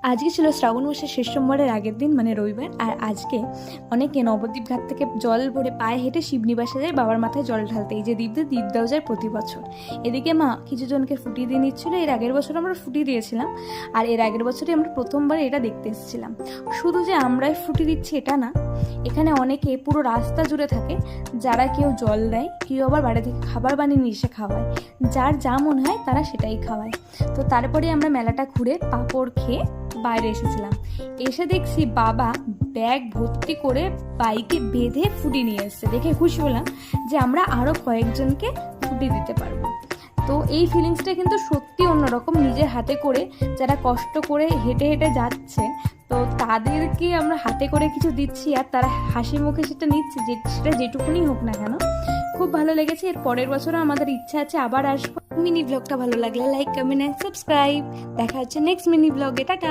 আজকে ছিল শ্রাবণ মাসের শেষ সোমবারের আগের দিন, মানে রবিবার। আর আজকে অনেকে নবদ্বীপ ঘাট থেকে জল ভরে পায়ে হেঁটে শিবনিবাসে যায় বাবার মাথায় জল ঢালতে। এই যে দীপদাও যায় প্রতি বছর। এদিকে মা কিছু জনকে ফুটিয়ে দিয়ে নিচ্ছিল। এর আগের বছর আমরা ফুটিয়ে দিয়েছিলাম, আর এর আগের বছরই আমরা প্রথমবার এটা দেখতে এসেছিলাম। শুধু যে আমরাই ফুটিয়ে দিচ্ছি এটা না, এখানে অনেকে পুরো রাস্তা জুড়ে থাকে, যারা কেউ জল দেয়, কেউ আবার বাড়ি থেকে খাবার বানিয়ে নিয়ে এসে খাওয়ায়। যার যা মনে হয় তারা সেটাই খাওয়ায়। তো তারপরে আমরা মেলাটা ঘুরে পাঁপড় খেয়ে বাইরে এসেছিলাম। এসে দেখছি বাবা ব্যাগ ভর্তি করে বাইকে বেঁধে ফুটি নিয়ে এসছে। দেখে খুশি হলাম যে আমরা আরও কয়েকজনকে ফুটি দিতে পারবো। তো এই ফিলিংসটা কিন্তু সত্যি অন্যরকম। নিজের হাতে করে যারা কষ্ট করে হেঁটে হেঁটে যাচ্ছে, তো তাদেরকে আমরা হাতে করে কিছু দিচ্ছি আর তারা হাসি মুখে সেটা নিচ্ছে, সেটা যেটুকুনি হোক না কেন। খুব ভালো লেগেছে। এর পরের বছরও আমাদের ইচ্ছা আছে আবার আসবো। মিনি ব্লগটা ভালো লাগলে লাইক, কমেন্ট এন্ড সাবস্ক্রাইব। দেখা হচ্ছে নেক্সট মিনি ব্লগে। টাটা।